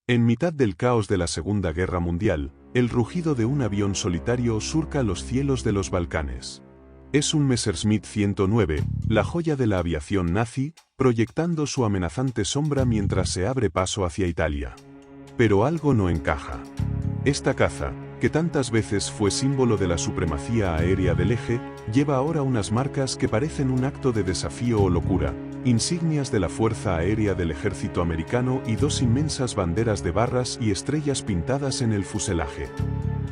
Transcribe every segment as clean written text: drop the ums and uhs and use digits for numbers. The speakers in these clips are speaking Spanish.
En mitad del caos de la Segunda Guerra Mundial, el rugido de un avión solitario surca los cielos de los Balcanes. Es un Messerschmitt 109, la joya de la aviación nazi, proyectando su amenazante sombra mientras se abre paso hacia Italia. Pero algo no encaja. Esta caza, que tantas veces fue símbolo de la supremacía aérea del eje, lleva ahora unas marcas que parecen un acto de desafío o locura, insignias de la Fuerza Aérea del Ejército Americano y dos inmensas banderas de barras y estrellas pintadas en el fuselaje.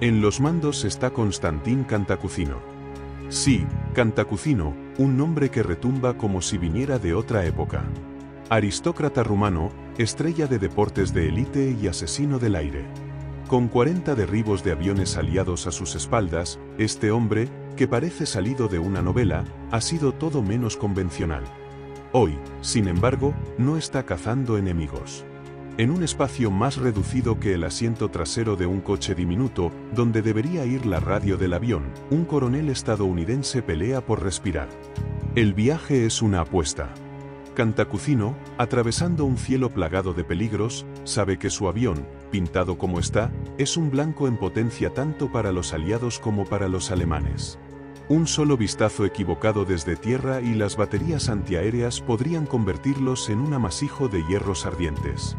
En los mandos está Konstantin Cantacuzino. Sí, Cantacuzino, un nombre que retumba como si viniera de otra época. Aristócrata rumano, estrella de deportes de élite y asesino del aire. Con 40 derribos de aviones aliados a sus espaldas, este hombre, que parece salido de una novela, ha sido todo menos convencional. Hoy, sin embargo, no está cazando enemigos. En un espacio más reducido que el asiento trasero de un coche diminuto, donde debería ir la radio del avión, un coronel estadounidense pelea por respirar. El viaje es una apuesta. Cantacuzino, atravesando un cielo plagado de peligros, sabe que su avión, pintado como está, es un blanco en potencia tanto para los aliados como para los alemanes. Un solo vistazo equivocado desde tierra y las baterías antiaéreas podrían convertirlos en un amasijo de hierros ardientes.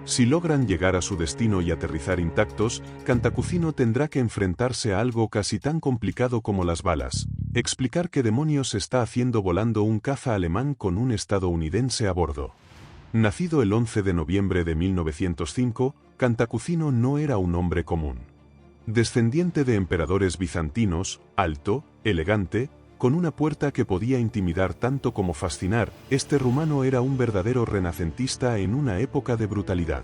Si logran llegar a su destino y aterrizar intactos, Cantacuzino tendrá que enfrentarse a algo casi tan complicado como las balas: explicar qué demonios está haciendo volando un caza alemán con un estadounidense a bordo. Nacido el 11 de noviembre de 1905, Cantacuzino no era un hombre común. Descendiente de emperadores bizantinos, alto, elegante, con una puerta que podía intimidar tanto como fascinar, este rumano era un verdadero renacentista en una época de brutalidad.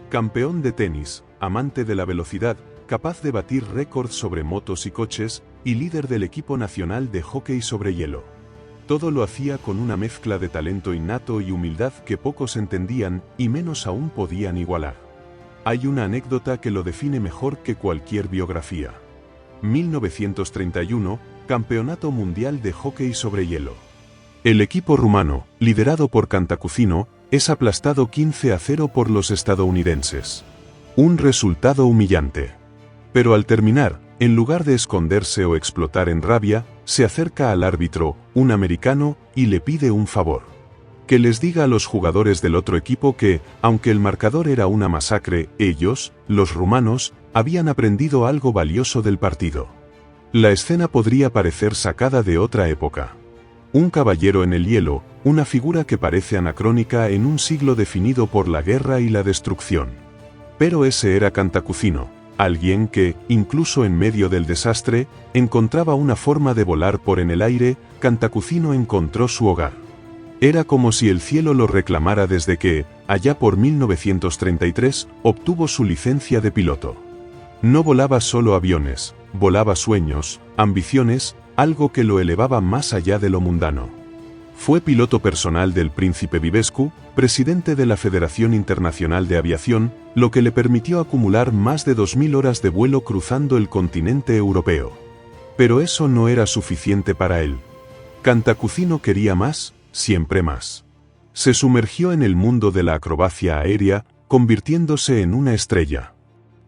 Campeón de tenis, amante de la velocidad, capaz de batir récords sobre motos y coches, y líder del equipo nacional de hockey sobre hielo. Todo lo hacía con una mezcla de talento innato y humildad que pocos entendían, y menos aún podían igualar. Hay una anécdota que lo define mejor que cualquier biografía. 1931, Campeonato Mundial de Hockey sobre Hielo. El equipo rumano, liderado por Cantacuzino, es aplastado 15-0 por los estadounidenses. Un resultado humillante. Pero al terminar, en lugar de esconderse o explotar en rabia, se acerca al árbitro, un americano, y le pide un favor. Que les diga a los jugadores del otro equipo que, aunque el marcador era una masacre, ellos, los rumanos, habían aprendido algo valioso del partido. La escena podría parecer sacada de otra época. Un caballero en el hielo, una figura que parece anacrónica en un siglo definido por la guerra y la destrucción. Pero ese era Cantacuzino, alguien que, incluso en medio del desastre, encontraba una forma de volar por en el aire. Cantacuzino encontró su hogar. Era como si el cielo lo reclamara desde que, allá por 1933, obtuvo su licencia de piloto. No volaba solo aviones, volaba sueños, ambiciones, algo que lo elevaba más allá de lo mundano. Fue piloto personal del príncipe Vivescu, presidente de la Federación Internacional de Aviación, lo que le permitió acumular más de 2000 horas de vuelo cruzando el continente europeo. Pero eso no era suficiente para él. Cantacuzino quería más, siempre más. Se sumergió en el mundo de la acrobacia aérea, convirtiéndose en una estrella.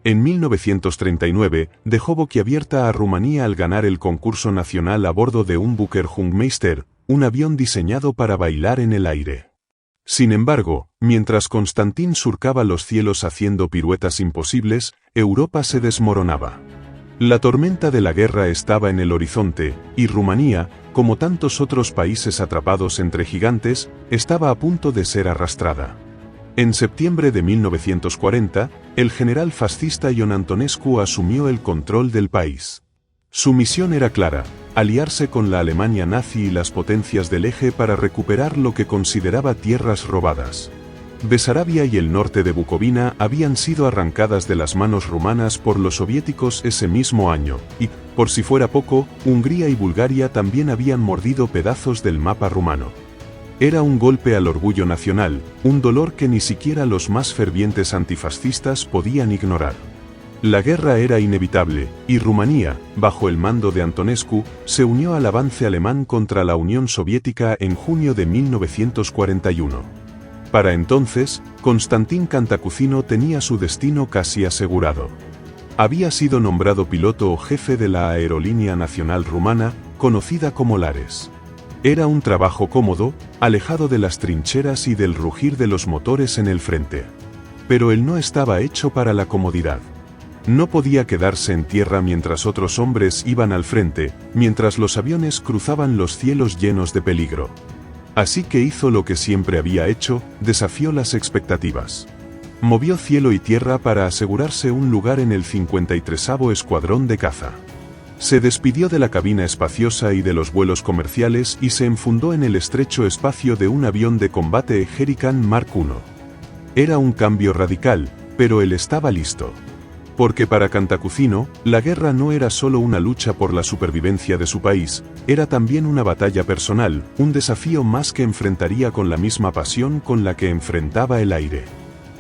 En 1939, dejó boquiabierta a Rumanía al ganar el concurso nacional a bordo de un Bucher-Jungmeister, un avión diseñado para bailar en el aire. Sin embargo, mientras Konstantin surcaba los cielos haciendo piruetas imposibles, Europa se desmoronaba. La tormenta de la guerra estaba en el horizonte, y Rumanía, como tantos otros países atrapados entre gigantes, estaba a punto de ser arrastrada. En septiembre de 1940, el general fascista Ion Antonescu asumió el control del país. Su misión era clara: aliarse con la Alemania nazi y las potencias del eje para recuperar lo que consideraba tierras robadas. Besarabia y el norte de Bucovina habían sido arrancadas de las manos rumanas por los soviéticos ese mismo año, y, por si fuera poco, Hungría y Bulgaria también habían mordido pedazos del mapa rumano. Era un golpe al orgullo nacional, un dolor que ni siquiera los más fervientes antifascistas podían ignorar. La guerra era inevitable, y Rumanía, bajo el mando de Antonescu, se unió al avance alemán contra la Unión Soviética en junio de 1941. Para entonces, Constantín Cantacuzino tenía su destino casi asegurado. Había sido nombrado piloto o jefe de la Aerolínea Nacional Rumana, conocida como Lares. Era un trabajo cómodo, alejado de las trincheras y del rugir de los motores en el frente. Pero él no estaba hecho para la comodidad. No podía quedarse en tierra mientras otros hombres iban al frente, mientras los aviones cruzaban los cielos llenos de peligro. Así que hizo lo que siempre había hecho, desafió las expectativas. Movió cielo y tierra para asegurarse un lugar en el 53º Escuadrón de Caza. Se despidió de la cabina espaciosa y de los vuelos comerciales y se enfundó en el estrecho espacio de un avión de combate Hurricane Mark I. Era un cambio radical, pero él estaba listo. Porque para Cantacuzino, la guerra no era solo una lucha por la supervivencia de su país, era también una batalla personal, un desafío más que enfrentaría con la misma pasión con la que enfrentaba el aire.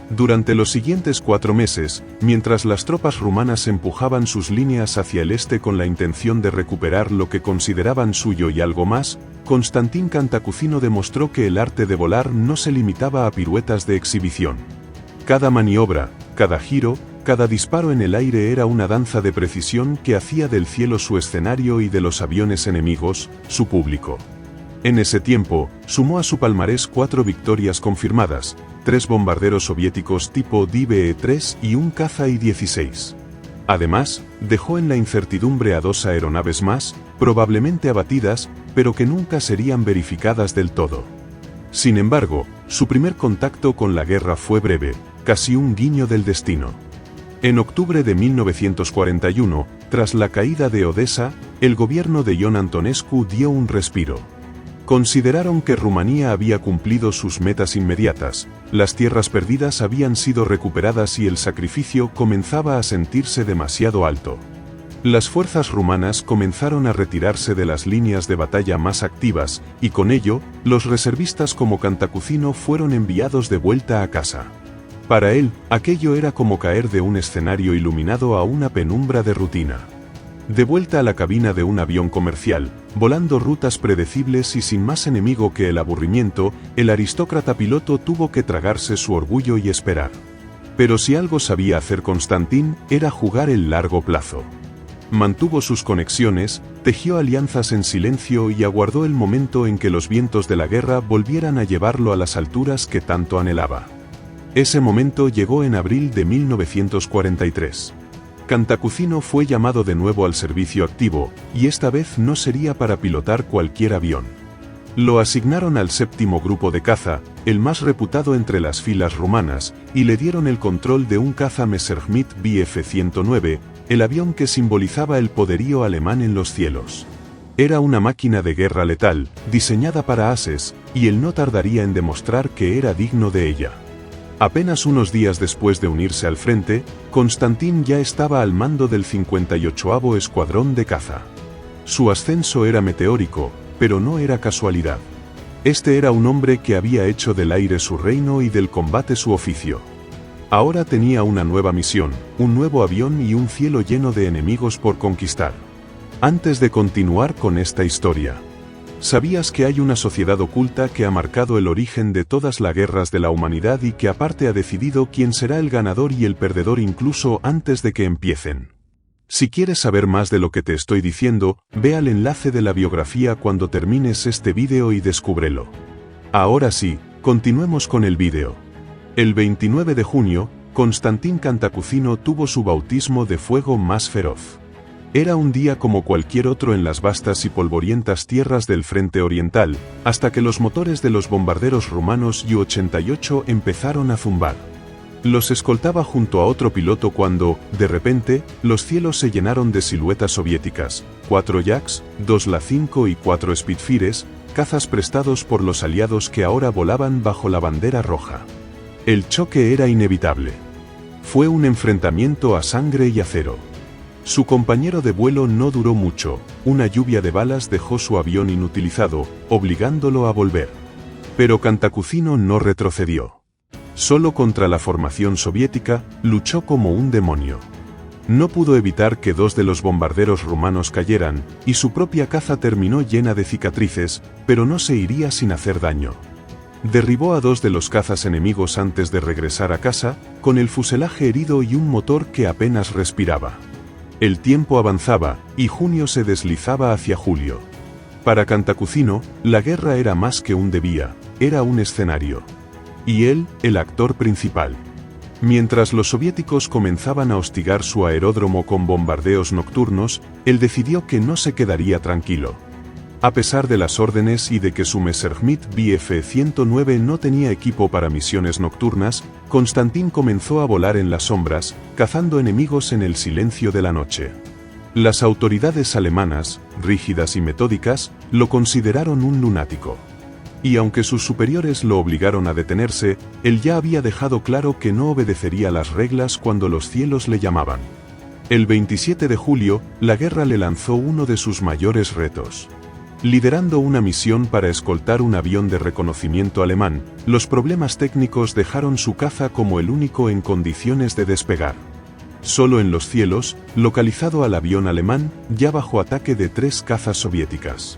Durante los siguientes 4 meses, mientras las tropas rumanas empujaban sus líneas hacia el este con la intención de recuperar lo que consideraban suyo y algo más, Constantín Cantacuzino demostró que el arte de volar no se limitaba a piruetas de exhibición. Cada maniobra, cada giro, cada disparo en el aire era una danza de precisión que hacía del cielo su escenario y de los aviones enemigos, su público. En ese tiempo, sumó a su palmarés 4 victorias confirmadas, 3 bombarderos soviéticos tipo DBE-3 y un caza I-16. Además, dejó en la incertidumbre a 2 aeronaves más, probablemente abatidas, pero que nunca serían verificadas del todo. Sin embargo, su primer contacto con la guerra fue breve, casi un guiño del destino. En octubre de 1941, tras la caída de Odessa, el gobierno de Ion Antonescu dio un respiro. Consideraron que Rumanía había cumplido sus metas inmediatas, las tierras perdidas habían sido recuperadas y el sacrificio comenzaba a sentirse demasiado alto. Las fuerzas rumanas comenzaron a retirarse de las líneas de batalla más activas, y con ello, los reservistas como Cantacuzino fueron enviados de vuelta a casa. Para él, aquello era como caer de un escenario iluminado a una penumbra de rutina. De vuelta a la cabina de un avión comercial, volando rutas predecibles y sin más enemigo que el aburrimiento, el aristócrata piloto tuvo que tragarse su orgullo y esperar. Pero si algo sabía hacer Constantín, era jugar el largo plazo. Mantuvo sus conexiones, tejió alianzas en silencio y aguardó el momento en que los vientos de la guerra volvieran a llevarlo a las alturas que tanto anhelaba. Ese momento llegó en abril de 1943. Cantacuzino fue llamado de nuevo al servicio activo, y esta vez no sería para pilotar cualquier avión. Lo asignaron al 7º Grupo de Caza, el más reputado entre las filas rumanas, y le dieron el control de un caza Messerschmitt Bf-109, el avión que simbolizaba el poderío alemán en los cielos. Era una máquina de guerra letal, diseñada para ases, y él no tardaría en demostrar que era digno de ella. Apenas unos días después de unirse al frente, Constantín ya estaba al mando del 58º Escuadrón de Caza. Su ascenso era meteórico, pero no era casualidad. Este era un hombre que había hecho del aire su reino y del combate su oficio. Ahora tenía una nueva misión, un nuevo avión y un cielo lleno de enemigos por conquistar. Antes de continuar con esta historia, ¿sabías que hay una sociedad oculta que ha marcado el origen de todas las guerras de la humanidad y que aparte ha decidido quién será el ganador y el perdedor incluso antes de que empiecen? Si quieres saber más de lo que te estoy diciendo, ve al enlace de la biografía cuando termines este vídeo y descúbrelo. Ahora sí, continuemos con el vídeo. El 29 de junio, Constantín Cantacuzino tuvo su bautismo de fuego más feroz. Era un día como cualquier otro en las vastas y polvorientas tierras del frente oriental, hasta que los motores de los bombarderos rumanos U-88 empezaron a zumbar. Los escoltaba junto a otro piloto cuando, de repente, los cielos se llenaron de siluetas soviéticas, 4 Yaks, 2 La-5 y 4 Spitfires, cazas prestados por los aliados que ahora volaban bajo la bandera roja. El choque era inevitable. Fue un enfrentamiento a sangre y acero. Su compañero de vuelo no duró mucho, una lluvia de balas dejó su avión inutilizado, obligándolo a volver. Pero Cantacuzino no retrocedió. Solo contra la formación soviética, luchó como un demonio. No pudo evitar que 2 de los bombarderos rumanos cayeran, y su propia caza terminó llena de cicatrices, pero no se iría sin hacer daño. derribó a 2 de los cazas enemigos antes de regresar a casa, con el fuselaje herido y un motor que apenas respiraba. El tiempo avanzaba, y junio se deslizaba hacia julio. Para Cantacuzino, la guerra era más que un debía, era un escenario. Y él, el actor principal. Mientras los soviéticos comenzaban a hostigar su aeródromo con bombardeos nocturnos, él decidió que no se quedaría tranquilo. A pesar de las órdenes y de que su Messerschmitt Bf-109 no tenía equipo para misiones nocturnas, Konstantin comenzó a volar en las sombras, cazando enemigos en el silencio de la noche. Las autoridades alemanas, rígidas y metódicas, lo consideraron un lunático. Y aunque sus superiores lo obligaron a detenerse, él ya había dejado claro que no obedecería las reglas cuando los cielos le llamaban. El 27 de julio, la guerra le lanzó uno de sus mayores retos. Liderando una misión para escoltar un avión de reconocimiento alemán, los problemas técnicos dejaron su caza como el único en condiciones de despegar. Solo en los cielos, localizado al avión alemán, ya bajo ataque de 3 cazas soviéticas.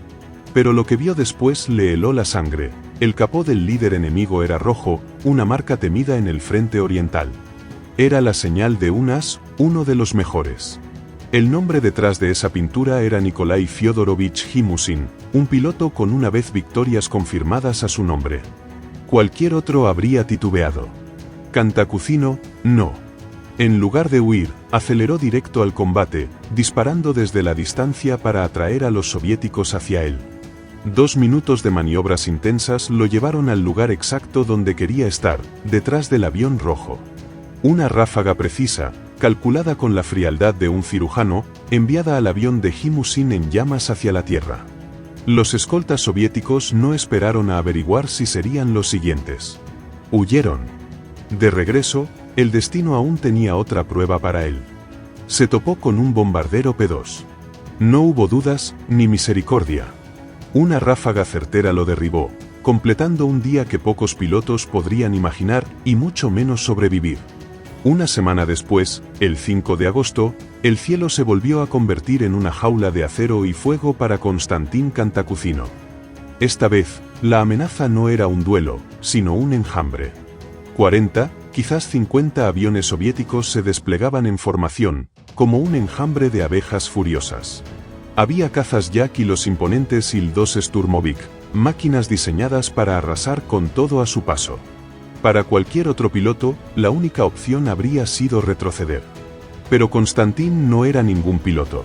Pero lo que vio después le heló la sangre. El capó del líder enemigo era rojo, una marca temida en el frente oriental. Era la señal de un as, uno de los mejores. El nombre detrás de esa pintura era Nikolai Fyodorovich Himusin, un piloto con una vez victorias confirmadas a su nombre. Cualquier otro habría titubeado. Cantacuzino, no. En lugar de huir, aceleró directo al combate, disparando desde la distancia para atraer a los soviéticos hacia él. 2 minutos de maniobras intensas lo llevaron al lugar exacto donde quería estar, detrás del avión rojo. Una ráfaga precisa, calculada con la frialdad de un cirujano, enviada al avión de Himusin en llamas hacia la tierra. Los escoltas soviéticos no esperaron a averiguar si serían los siguientes. Huyeron. De regreso, el destino aún tenía otra prueba para él. Se topó con un bombardero P-2. No hubo dudas, ni misericordia. Una ráfaga certera lo derribó, completando un día que pocos pilotos podrían imaginar y mucho menos sobrevivir. Una semana después, el 5 de agosto, el cielo se volvió a convertir en una jaula de acero y fuego para Konstantin Cantacuzino. Esta vez, la amenaza no era un duelo, sino un enjambre. 40, quizás 50 aviones soviéticos se desplegaban en formación, como un enjambre de abejas furiosas. Había cazas Yak y los imponentes Il-2 Sturmovik, máquinas diseñadas para arrasar con todo a su paso. Para cualquier otro piloto, la única opción habría sido retroceder. Pero Konstantin no era ningún piloto.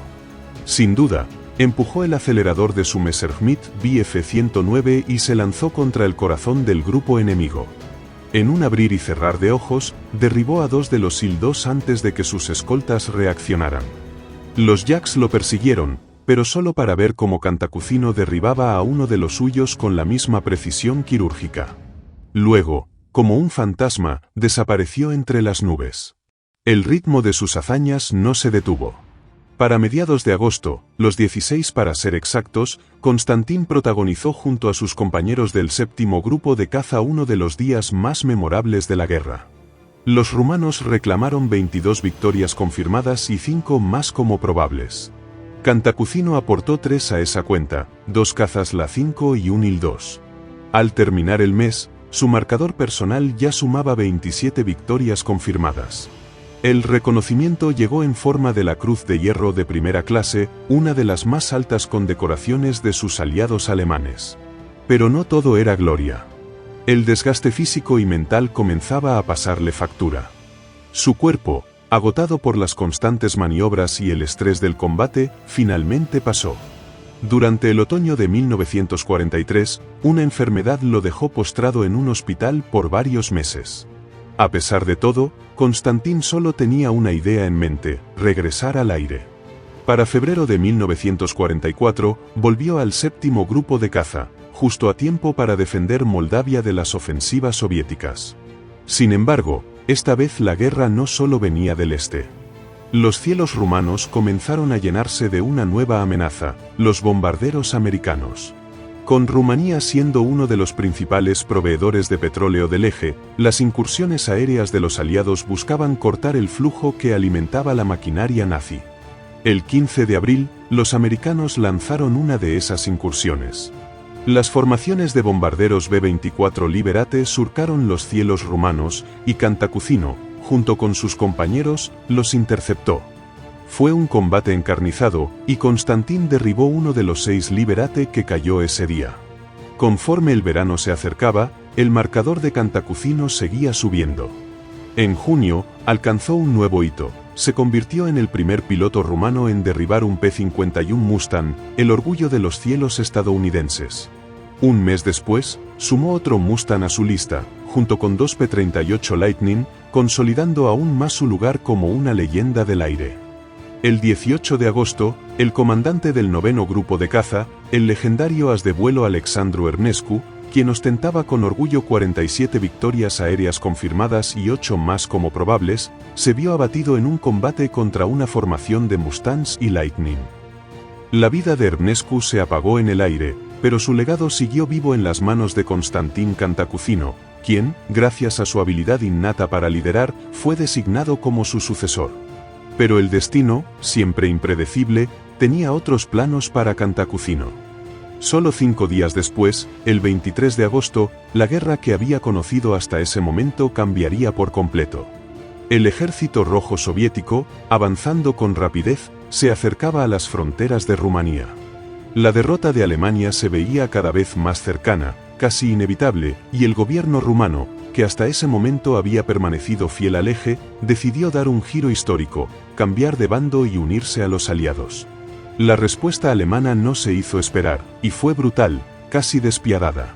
Sin duda, empujó el acelerador de su Messerschmitt Bf-109 y se lanzó contra el corazón del grupo enemigo. En un abrir y cerrar de ojos, derribó a 2 de los Il-2 antes de que sus escoltas reaccionaran. Los Yaks lo persiguieron, pero solo para ver cómo Cantacuzino derribaba a uno de los suyos con la misma precisión quirúrgica. Luego, como un fantasma, desapareció entre las nubes. El ritmo de sus hazañas no se detuvo. Para mediados de agosto, los 16 para ser exactos, Konstantin protagonizó junto a sus compañeros del 7º grupo de caza uno de los días más memorables de la guerra. Los rumanos reclamaron 22 victorias confirmadas y 5 más como probables. Cantacuzino aportó 3 a esa cuenta, 2 cazas La-5 y un Il-2. Al terminar el mes, su marcador personal ya sumaba 27 victorias confirmadas. El reconocimiento llegó en forma de la Cruz de Hierro de primera clase, una de las más altas condecoraciones de sus aliados alemanes. Pero no todo era gloria. El desgaste físico y mental comenzaba a pasarle factura. Su cuerpo, agotado por las constantes maniobras y el estrés del combate, finalmente pasó. Durante el otoño de 1943, una enfermedad lo dejó postrado en un hospital por varios meses. A pesar de todo, Konstantin solo tenía una idea en mente: regresar al aire. Para febrero de 1944, volvió al 7º grupo de caza, justo a tiempo para defender Moldavia de las ofensivas soviéticas. Sin embargo, esta vez la guerra no solo venía del este. Los cielos rumanos comenzaron a llenarse de una nueva amenaza: los bombarderos americanos. Con Rumanía siendo uno de los principales proveedores de petróleo del eje, las incursiones aéreas de los aliados buscaban cortar el flujo que alimentaba la maquinaria nazi. El 15 de abril, los americanos lanzaron una de esas incursiones. Las formaciones de bombarderos B-24 Liberate surcaron los cielos rumanos, y Cantacuzino, junto con sus compañeros, los interceptó. Fue un combate encarnizado, y Constantin derribó uno de los 6 Liberate que cayó ese día. Conforme el verano se acercaba, el marcador de Cantacuzino seguía subiendo. En junio, alcanzó un nuevo hito. Se convirtió en el primer piloto rumano en derribar un P-51 Mustang, el orgullo de los cielos estadounidenses. Un mes después, sumó otro Mustang a su lista, junto con 2 P-38 Lightning, consolidando aún más su lugar como una leyenda del aire. El 18 de agosto, el comandante del 9º Grupo de Caza, el legendario as de vuelo Alexandru Ernescu, quien ostentaba con orgullo 47 victorias aéreas confirmadas y 8 más como probables, se vio abatido en un combate contra una formación de Mustangs y Lightning. La vida de Ernescu se apagó en el aire, pero su legado siguió vivo en las manos de Constantin Cantacuzino, quien, gracias a su habilidad innata para liderar, fue designado como su sucesor. Pero el destino, siempre impredecible, tenía otros planos para Cantacuzino. Solo 5 días después, el 23 de agosto, la guerra que había conocido hasta ese momento cambiaría por completo. El ejército rojo soviético, avanzando con rapidez, se acercaba a las fronteras de Rumanía. La derrota de Alemania se veía cada vez más cercana, casi inevitable, y el gobierno rumano, que hasta ese momento había permanecido fiel al eje, decidió dar un giro histórico, cambiar de bando y unirse a los aliados. La respuesta alemana no se hizo esperar, y fue brutal, casi despiadada.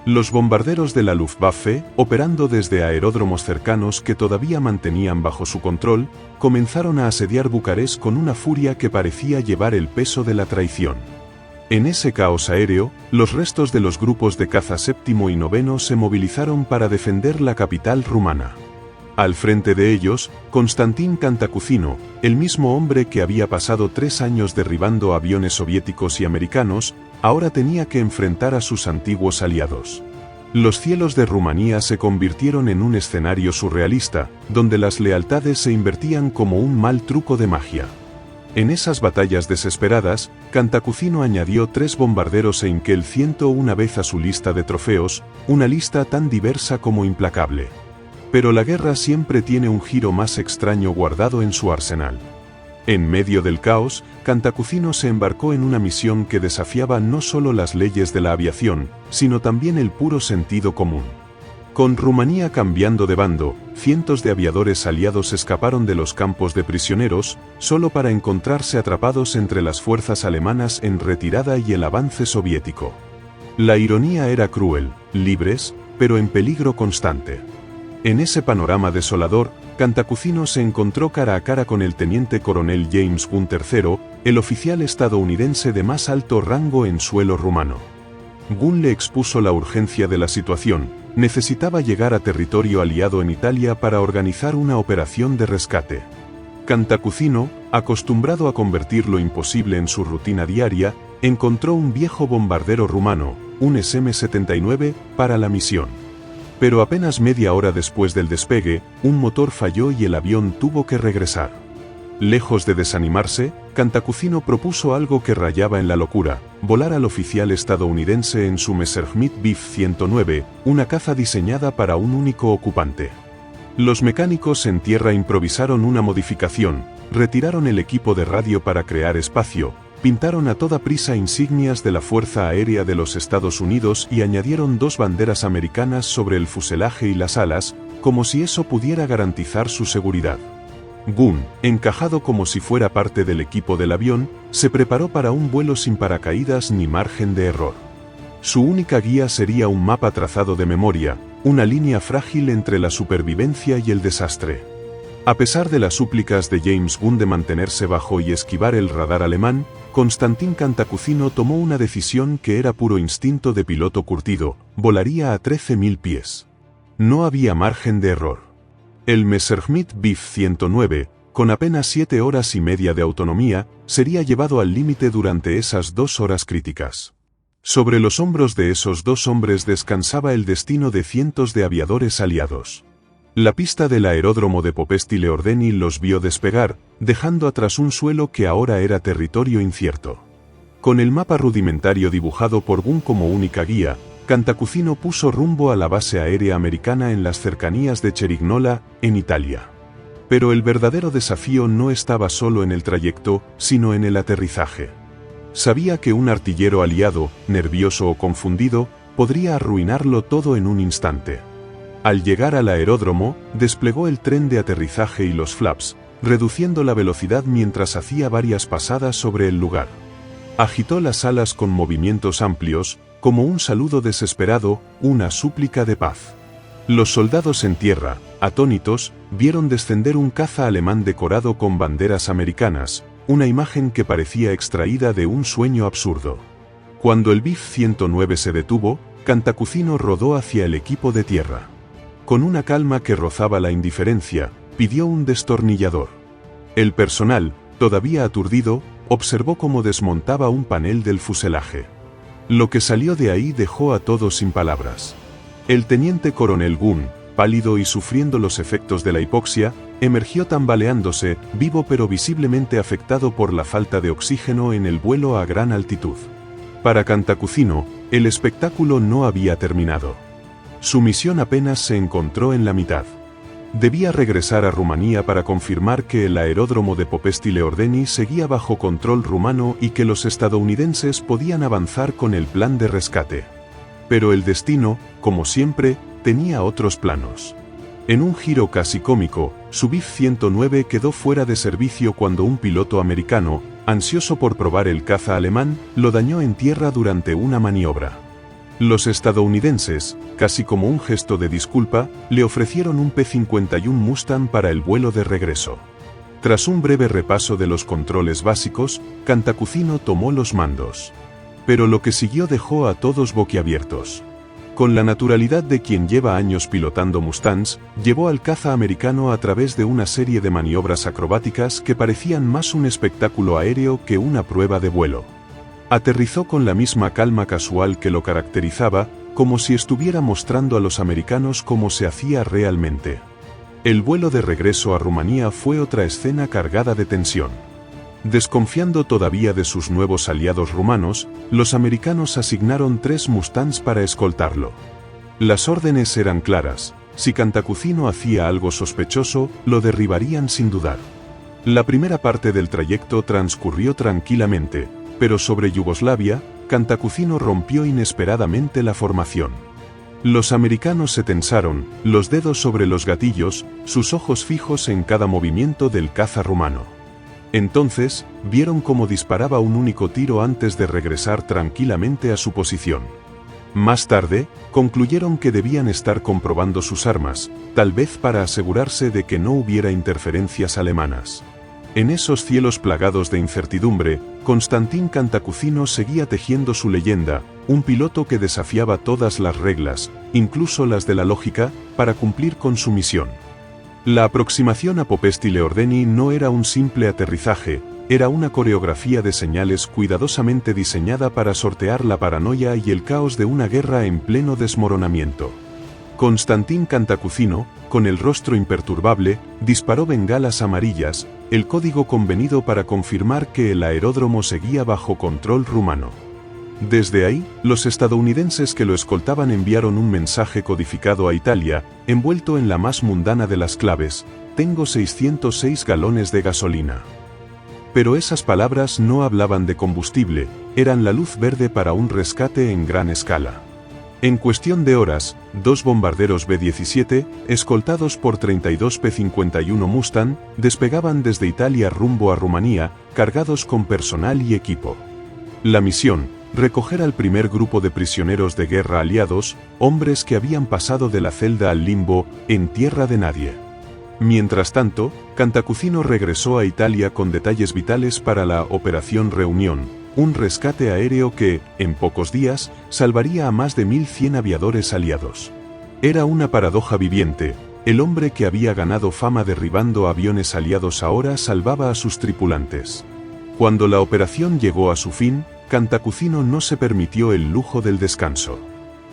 Los bombarderos de la Luftwaffe, operando desde aeródromos cercanos que todavía mantenían bajo su control, comenzaron a asediar Bucarest con una furia que parecía llevar el peso de la traición. En ese caos aéreo, los restos de los grupos de caza 7º y 9º se movilizaron para defender la capital rumana. Al frente de ellos, Constantin Cantacuzino, el mismo hombre que había pasado 3 años derribando aviones soviéticos y americanos, ahora tenía que enfrentar a sus antiguos aliados. Los cielos de Rumanía se convirtieron en un escenario surrealista, donde las lealtades se invertían como un mal truco de magia. En esas batallas desesperadas, Cantacuzino añadió 3 bombarderos Heinkel 101 vez a su lista de trofeos, una lista tan diversa como implacable. Pero la guerra siempre tiene un giro más extraño guardado en su arsenal. En medio del caos, Cantacuzino se embarcó en una misión que desafiaba no solo las leyes de la aviación, sino también el puro sentido común. Con Rumanía cambiando de bando, cientos de aviadores aliados escaparon de los campos de prisioneros, solo para encontrarse atrapados entre las fuerzas alemanas en retirada y el avance soviético. La ironía era cruel, libres, pero en peligro constante. En ese panorama desolador, Cantacuzino se encontró cara a cara con el teniente coronel James Gunn III, el oficial estadounidense de más alto rango en suelo rumano. Gunn le expuso la urgencia de la situación: necesitaba llegar a territorio aliado en Italia para organizar una operación de rescate. Cantacuzino, acostumbrado a convertir lo imposible en su rutina diaria, encontró un viejo bombardero rumano, un SM-79, para la misión. Pero apenas media hora después del despegue, un motor falló y el avión tuvo que regresar. Lejos de desanimarse, Cantacuzino propuso algo que rayaba en la locura: volar al oficial estadounidense en su Messerschmitt Bf 109, una caza diseñada para un único ocupante. Los mecánicos en tierra improvisaron una modificación, retiraron el equipo de radio para crear espacio, pintaron a toda prisa insignias de la Fuerza Aérea de los Estados Unidos y añadieron 2 banderas americanas sobre el fuselaje y las alas, como si eso pudiera garantizar su seguridad. Gunn, encajado como si fuera parte del equipo del avión, se preparó para un vuelo sin paracaídas ni margen de error. Su única guía sería un mapa trazado de memoria, una línea frágil entre la supervivencia y el desastre. A pesar de las súplicas de James Gunn de mantenerse bajo y esquivar el radar alemán, Constantin Cantacuzino tomó una decisión que era puro instinto de piloto curtido: volaría a 13.000 pies. No había margen de error. El Messerschmitt Bf 109, con apenas 7 horas y media de autonomía, sería llevado al límite durante esas 2 horas críticas. Sobre los hombros de esos 2 hombres descansaba el destino de cientos de aviadores aliados. La pista del aeródromo de Popesti-le Ordeni los vio despegar, dejando atrás un suelo que ahora era territorio incierto. Con el mapa rudimentario dibujado por Gunn como única guía, Cantacuzino puso rumbo a la base aérea americana en las cercanías de Cerignola, en Italia. Pero el verdadero desafío no estaba solo en el trayecto, sino en el aterrizaje. Sabía que un artillero aliado, nervioso o confundido, podría arruinarlo todo en un instante. Al llegar al aeródromo, desplegó el tren de aterrizaje y los flaps, reduciendo la velocidad mientras hacía varias pasadas sobre el lugar. Agitó las alas con movimientos amplios, como un saludo desesperado, una súplica de paz. Los soldados en tierra, atónitos, vieron descender un caza alemán decorado con banderas americanas, una imagen que parecía extraída de un sueño absurdo. Cuando el Bif-109 se detuvo, Cantacuzino rodó hacia el equipo de tierra. Con una calma que rozaba la indiferencia, pidió un destornillador. El personal, todavía aturdido, observó cómo desmontaba un panel del fuselaje. Lo que salió de ahí dejó a todos sin palabras. El teniente coronel Gunn, pálido y sufriendo los efectos de la hipoxia, emergió tambaleándose, vivo pero visiblemente afectado por la falta de oxígeno en el vuelo a gran altitud. Para Cantacuzino, el espectáculo no había terminado. Su misión apenas se encontró en la mitad. Debía regresar a Rumanía para confirmar que el aeródromo de Popesti Leordeni seguía bajo control rumano y que los estadounidenses podían avanzar con el plan de rescate. Pero el destino, como siempre, tenía otros planos. En un giro casi cómico, su Bif-109 quedó fuera de servicio cuando un piloto americano, ansioso por probar el caza alemán, lo dañó en tierra durante una maniobra. Los estadounidenses, casi como un gesto de disculpa, le ofrecieron un P-51 Mustang para el vuelo de regreso. Tras un breve repaso de los controles básicos, Cantacuzino tomó los mandos. Pero lo que siguió dejó a todos boquiabiertos. Con la naturalidad de quien lleva años pilotando Mustangs, llevó al caza americano a través de una serie de maniobras acrobáticas que parecían más un espectáculo aéreo que una prueba de vuelo. Aterrizó con la misma calma casual que lo caracterizaba, como si estuviera mostrando a los americanos cómo se hacía realmente. El vuelo de regreso a Rumanía fue otra escena cargada de tensión. Desconfiando todavía de sus nuevos aliados rumanos, los americanos asignaron 3 Mustangs para escoltarlo. Las órdenes eran claras: si Cantacuzino hacía algo sospechoso, lo derribarían sin dudar. La primera parte del trayecto transcurrió tranquilamente, pero sobre Yugoslavia, Cantacuzino rompió inesperadamente la formación. Los americanos se tensaron, los dedos sobre los gatillos, sus ojos fijos en cada movimiento del caza rumano. Entonces, vieron cómo disparaba un único tiro antes de regresar tranquilamente a su posición. Más tarde, concluyeron que debían estar comprobando sus armas, tal vez para asegurarse de que no hubiera interferencias alemanas. En esos cielos plagados de incertidumbre, Constantín Cantacuzino seguía tejiendo su leyenda, un piloto que desafiaba todas las reglas, incluso las de la lógica, para cumplir con su misión. La aproximación a Popesti Leordeni no era un simple aterrizaje, era una coreografía de señales cuidadosamente diseñada para sortear la paranoia y el caos de una guerra en pleno desmoronamiento. Constantín Cantacuzino, con el rostro imperturbable, disparó bengalas amarillas, el código convenido para confirmar que el aeródromo seguía bajo control rumano. Desde ahí, los estadounidenses que lo escoltaban enviaron un mensaje codificado a Italia, envuelto en la más mundana de las claves: tengo 606 galones de gasolina. Pero esas palabras no hablaban de combustible, eran la luz verde para un rescate en gran escala. En cuestión de horas, 2 bombarderos B-17, escoltados por 32 P-51 Mustang, despegaban desde Italia rumbo a Rumanía, cargados con personal y equipo. La misión: recoger al primer grupo de prisioneros de guerra aliados, hombres que habían pasado de la celda al limbo, en tierra de nadie. Mientras tanto, Cantacuzino regresó a Italia con detalles vitales para la Operación Reunión, un rescate aéreo que, en pocos días, salvaría a más de 1.100 aviadores aliados. Era una paradoja viviente: el hombre que había ganado fama derribando aviones aliados ahora salvaba a sus tripulantes. Cuando la operación llegó a su fin, Cantacuzino no se permitió el lujo del descanso.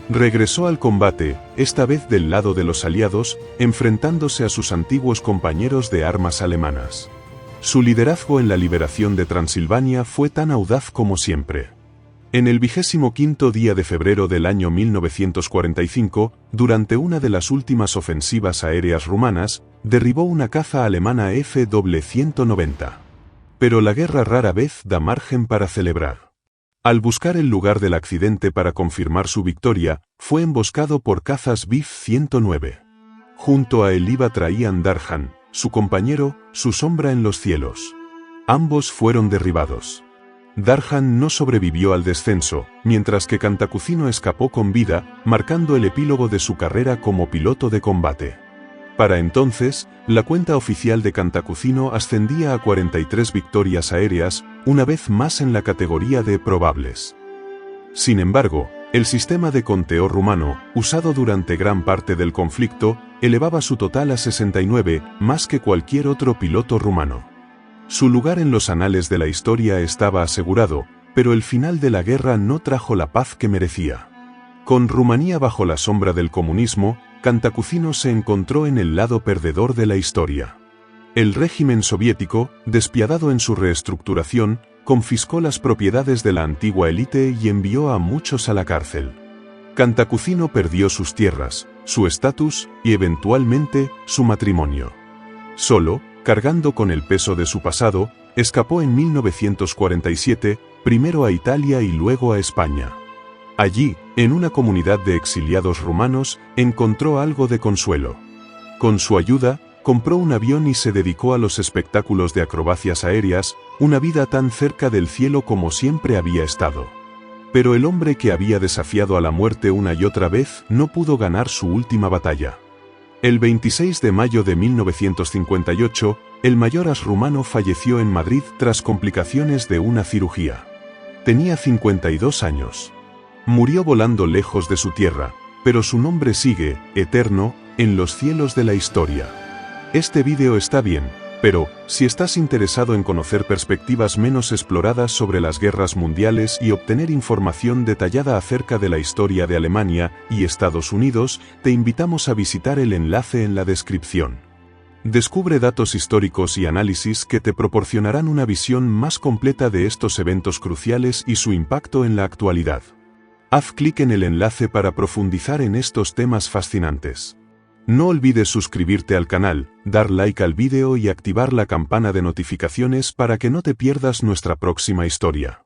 Regresó al combate, esta vez del lado de los aliados, enfrentándose a sus antiguos compañeros de armas alemanas. Su liderazgo en la liberación de Transilvania fue tan audaz como siempre. En el 25º día de febrero del año 1945, durante una de las últimas ofensivas aéreas rumanas, derribó una caza alemana F-190. Pero la guerra rara vez da margen para celebrar. Al buscar el lugar del accidente para confirmar su victoria, fue emboscado por cazas Bif-109. Junto a él iba Traian Darjan, su compañero, su sombra en los cielos. Ambos fueron derribados. Darjan no sobrevivió al descenso, mientras que Cantacuzino escapó con vida, marcando el epílogo de su carrera como piloto de combate. Para entonces, la cuenta oficial de Cantacuzino ascendía a 43 victorias aéreas, una vez más en la categoría de probables. Sin embargo, el sistema de conteo rumano, usado durante gran parte del conflicto, elevaba su total a 69, más que cualquier otro piloto rumano. Su lugar en los anales de la historia estaba asegurado, pero el final de la guerra no trajo la paz que merecía. Con Rumanía bajo la sombra del comunismo, Cantacuzino se encontró en el lado perdedor de la historia. El régimen soviético, despiadado en su reestructuración, confiscó las propiedades de la antigua élite y envió a muchos a la cárcel. Cantacuzino perdió sus tierras, su estatus y eventualmente su matrimonio. Solo, cargando con el peso de su pasado, escapó en 1947, primero a Italia y luego a España. Allí, en una comunidad de exiliados rumanos, encontró algo de consuelo. Con su ayuda, compró un avión y se dedicó a los espectáculos de acrobacias aéreas, una vida tan cerca del cielo como siempre había estado. Pero el hombre que había desafiado a la muerte una y otra vez no pudo ganar su última batalla. El 26 de mayo de 1958, el mayor as rumano falleció en Madrid tras complicaciones de una cirugía. Tenía 52 años. Murió volando lejos de su tierra, pero su nombre sigue, eterno, en los cielos de la historia. Este vídeo está bien, pero, si estás interesado en conocer perspectivas menos exploradas sobre las guerras mundiales y obtener información detallada acerca de la historia de Alemania y Estados Unidos, te invitamos a visitar el enlace en la descripción. Descubre datos históricos y análisis que te proporcionarán una visión más completa de estos eventos cruciales y su impacto en la actualidad. Haz clic en el enlace para profundizar en estos temas fascinantes. No olvides suscribirte al canal, dar like al vídeo y activar la campana de notificaciones para que no te pierdas nuestra próxima historia.